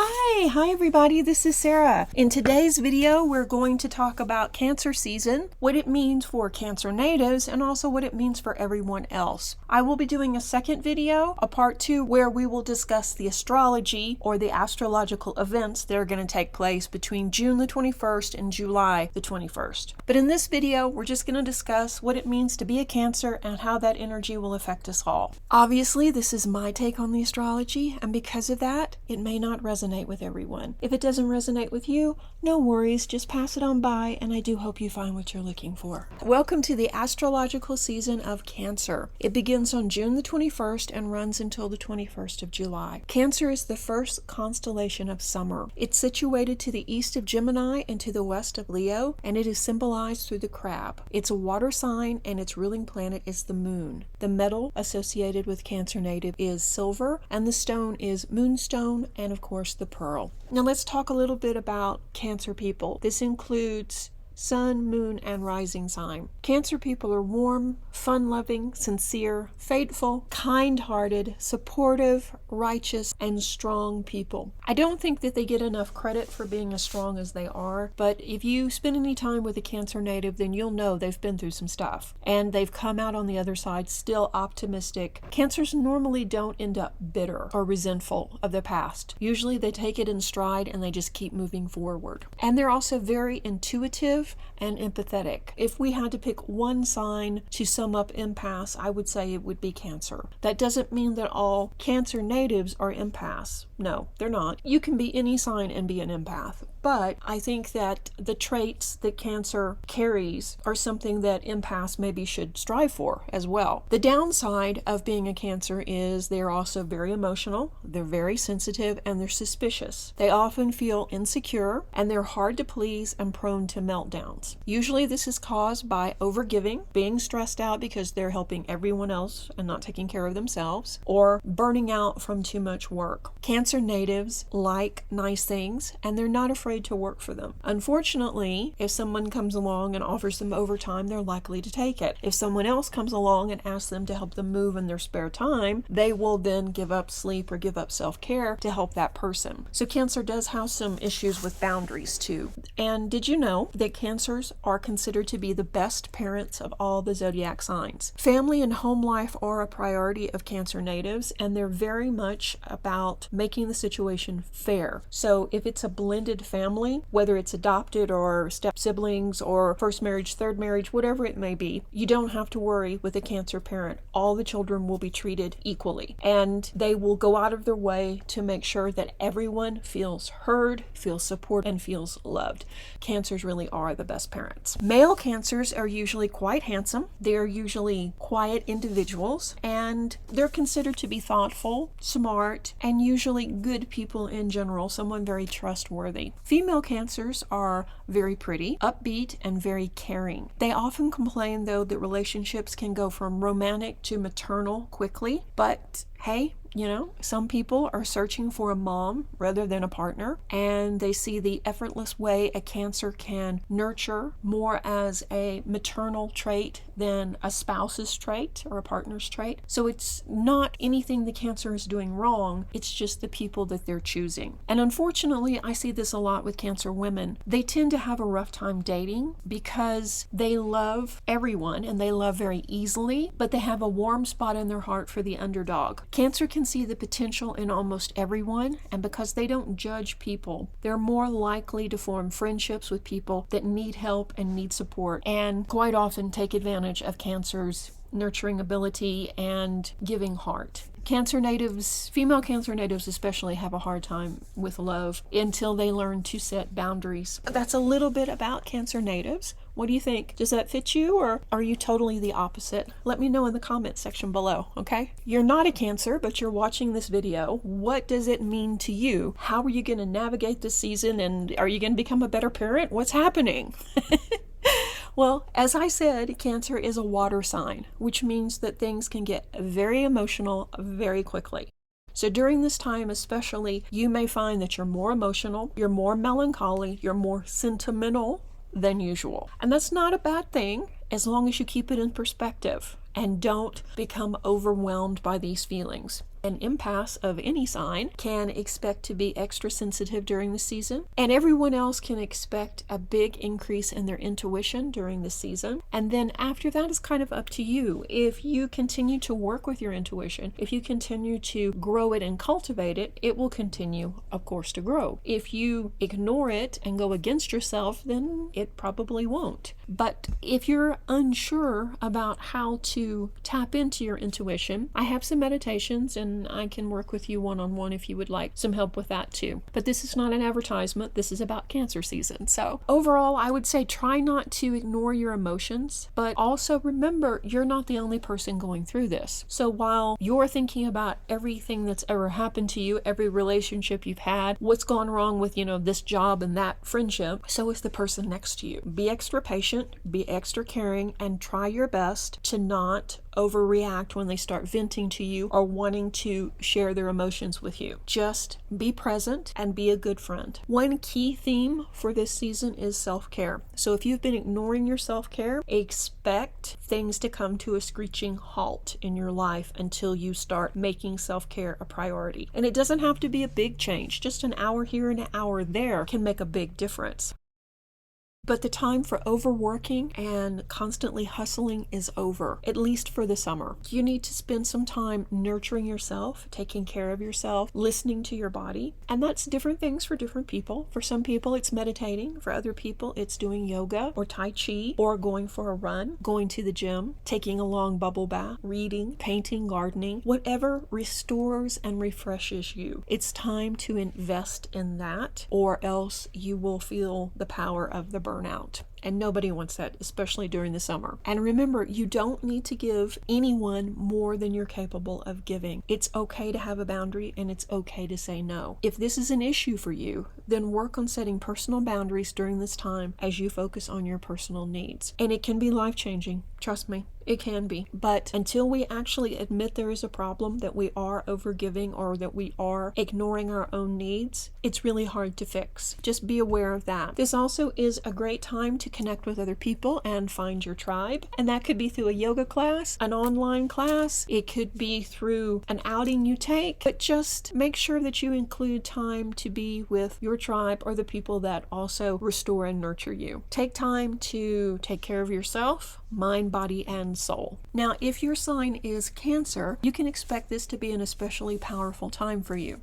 Hi everybody, this is Sarah. In today's video, we're going to talk about Cancer season, what it means for Cancer natives, and also what it means for everyone else. I will be doing a second video, a part 2, where we will discuss the astrology or the astrological events that are going to take place between June the 21st and July the 21st. But in this video, we're just going to discuss what it means to be a Cancer and how that energy will affect us all. Obviously, this is my take on the astrology, and because of that, it may not resonate with everyone. If it doesn't resonate with you, no worries, just pass it on by, and I do hope you find what you're looking for. Welcome to the astrological season of Cancer. It begins on June the 21st and runs until the 21st of July. Cancer is the first constellation of summer. It's situated to the east of Gemini and to the west of Leo, and it is symbolized through the crab. It's a water sign, and its ruling planet is the moon. The metal associated with Cancer native is silver, and the stone is moonstone, and of course the pearl. Now let's talk a little bit about Cancer people. This includes Sun, Moon, and Rising sign. Cancer people are warm, fun-loving, sincere, faithful, kind-hearted, supportive, righteous, and strong people. I don't think that they get enough credit for being as strong as they are, but if you spend any time with a Cancer native, then you'll know they've been through some stuff, and they've come out on the other side still optimistic. Cancers normally don't end up bitter or resentful of the past. Usually they take it in stride and they just keep moving forward. And they're also very intuitive and empathetic. If we had to pick one sign to sum up empaths, I would say it would be Cancer. That doesn't mean that all Cancer natives are empaths. No, they're not. You can be any sign and be an empath. But I think that the traits that Cancer carries are something that empaths maybe should strive for as well. The downside of being a Cancer is they're also very emotional, they're very sensitive, and they're suspicious. They often feel insecure, and they're hard to please and prone to meltdowns. Usually this is caused by overgiving, being stressed out because they're helping everyone else and not taking care of themselves, or burning out from too much work. Cancer natives like nice things, and they're not afraid to work for them. Unfortunately, if someone comes along and offers them overtime, they're likely to take it. If someone else comes along and asks them to help them move in their spare time, they will then give up sleep or give up self-care to help that person. So Cancer does have some issues with boundaries too. And did you know that Cancers are considered to be the best parents of all the zodiac signs? Family and home life are a priority of Cancer natives, and they're very much about making the situation fair. So if it's a blended family, whether it's adopted or step siblings or first marriage, third marriage, whatever it may be, you don't have to worry with a Cancer parent. All the children will be treated equally, and they will go out of their way to make sure that everyone feels heard, feels supported, and feels loved. Cancers really are the best parents. Male Cancers are usually quite handsome. They're usually quiet individuals, and they're considered to be thoughtful, smart, and usually good people in general, someone very trustworthy. Female Cancers are very pretty, upbeat, and very caring. They often complain, though, that relationships can go from romantic to maternal quickly, but hey, you know, some people are searching for a mom rather than a partner, and they see the effortless way a Cancer can nurture more as a maternal trait than a spouse's trait or a partner's trait. So it's not anything the Cancer is doing wrong, it's just the people that they're choosing. And unfortunately, I see this a lot with Cancer women. They tend to have a rough time dating because they love everyone and they love very easily, but they have a warm spot in their heart for the underdog. Cancer can see the potential in almost everyone, and because they don't judge people, they're more likely to form friendships with people that need help and need support, and quite often take advantage of Cancer's nurturing ability and giving heart. Cancer natives, female Cancer natives especially, have a hard time with love until they learn to set boundaries. That's a little bit about Cancer natives. What do you think? Does that fit you, or are you totally the opposite? Let me know in the comment section below, okay? You're not a Cancer, but you're watching this video. What does it mean to you? How are you going to navigate this season, and are you going to become a better parent? What's happening? Well, as I said, Cancer is a water sign, which means that things can get very emotional very quickly. So during this time especially, you may find that you're more emotional, you're more melancholy, you're more sentimental than usual. And that's not a bad thing as long as you keep it in perspective and don't become overwhelmed by these feelings. An empath of any sign can expect to be extra sensitive during the season, and everyone else can expect a big increase in their intuition during the season. And then after that is kind of up to you. If you continue to work with your intuition, if you continue to grow it and cultivate it, it will continue, of course, to grow. If you ignore it and go against yourself, then it probably won't. But if you're unsure about how to tap into your intuition, I have some meditations and I can work with you one-on-one if you would like some help with that too. But this is not an advertisement. This is about Cancer season. So overall, I would say try not to ignore your emotions, but also remember you're not the only person going through this. So while you're thinking about everything that's ever happened to you, every relationship you've had, what's gone wrong with, this job and that friendship, so is the person next to you. Be extra patient, be extra caring, and try your best to not overreact when they start venting to you or wanting to share their emotions with you. Just be present and be a good friend. One key theme for this season is self-care. So if you've been ignoring your self-care, expect things to come to a screeching halt in your life until you start making self-care a priority. And it doesn't have to be a big change. Just an hour here and an hour there can make a big difference. But the time for overworking and constantly hustling is over, at least for the summer. You need to spend some time nurturing yourself, taking care of yourself, listening to your body. And that's different things for different people. For some people, it's meditating. For other people, it's doing yoga or Tai Chi or going for a run, going to the gym, taking a long bubble bath, reading, painting, gardening, whatever restores and refreshes you. It's time to invest in that, or else you will feel the power of the burnout. And nobody wants that, especially during the summer. And remember, you don't need to give anyone more than you're capable of giving. It's okay to have a boundary and it's okay to say no. If this is an issue for you, then work on setting personal boundaries during this time as you focus on your personal needs. And it can be life-changing. Trust me, it can be. But until we actually admit there is a problem, that we are overgiving or that we are ignoring our own needs, it's really hard to fix. Just be aware of that. This also is a great time to connect with other people and find your tribe. And that could be through a yoga class, an online class. It could be through an outing you take. But just make sure that you include time to be with your tribe or the people that also restore and nurture you. Take time to take care of yourself, mind, body, and soul. Now, if your sign is Cancer, you can expect this to be an especially powerful time for you.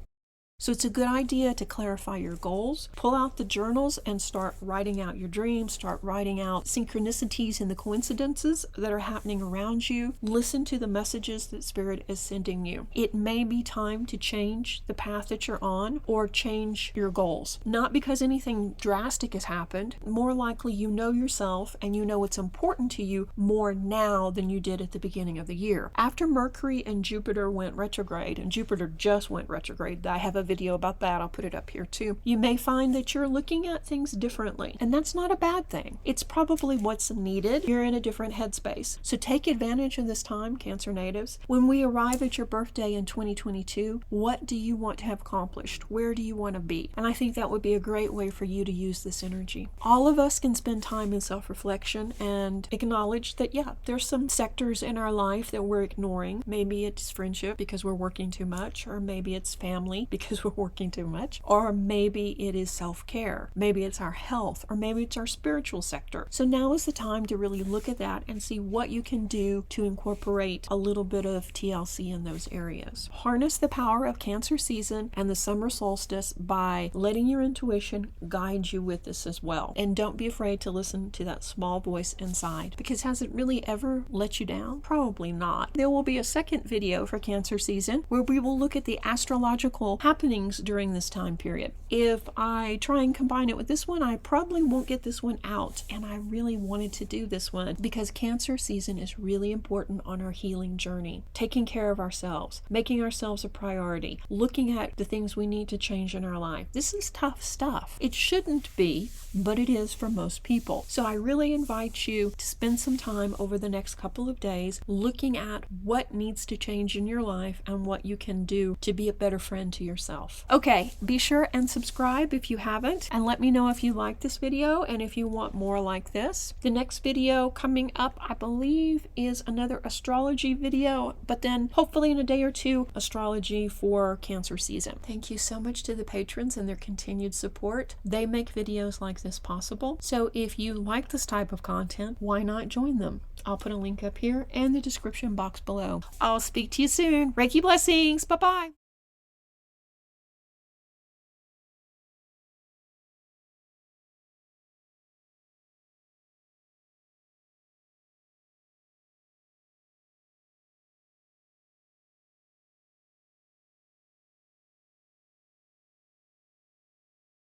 So it's a good idea to clarify your goals, pull out the journals and start writing out your dreams, start writing out synchronicities and the coincidences that are happening around you. Listen to the messages that Spirit is sending you. It may be time to change the path that you're on or change your goals. Not because anything drastic has happened. More likely you know yourself and you know what's important to you more now than you did at the beginning of the year. After Mercury and Jupiter went retrograde, and Jupiter just went retrograde, I have a video about that. I'll put it up here too. You may find that you're looking at things differently, and that's not a bad thing. It's probably what's needed. You're in a different headspace. So take advantage of this time, Cancer natives. When we arrive at your birthday in 2022, what do you want to have accomplished? Where do you want to be? And I think that would be a great way for you to use this energy. All of us can spend time in self-reflection and acknowledge that, yeah, there's some sectors in our life that we're ignoring. Maybe it's friendship because we're working too much, or maybe it's family because we're working too much, or maybe it is self-care, maybe it's our health, or maybe it's our spiritual sector. So now is the time to really look at that and see what you can do to incorporate a little bit of TLC in those areas. Harness the power of Cancer season and the summer solstice by letting your intuition guide you with this as well. And don't be afraid to listen to that small voice inside, because has it really ever let you down? Probably not. There will be a second video for Cancer season where we will look at the astrological happenings during this time period. If I try and combine it with this one, I probably won't get this one out, and I really wanted to do this one because Cancer season is really important on our healing journey. Taking care of ourselves, making ourselves a priority, looking at the things we need to change in our life. This is tough stuff. It shouldn't be, but it is for most people. So I really invite you to spend some time over the next couple of days looking at what needs to change in your life and what you can do to be a better friend to yourself. yourself. Okay, be sure and subscribe if you haven't, and let me know if you like this video and if you want more like this. The next video coming up, I believe, is another astrology video, but then hopefully in a day or two, astrology for Cancer season. Thank you so much to the patrons and their continued support. They make videos like this possible. So if you like this type of content, why not join them? I'll put a link up here and the description box below. I'll speak to you soon. Reiki blessings. Bye-bye.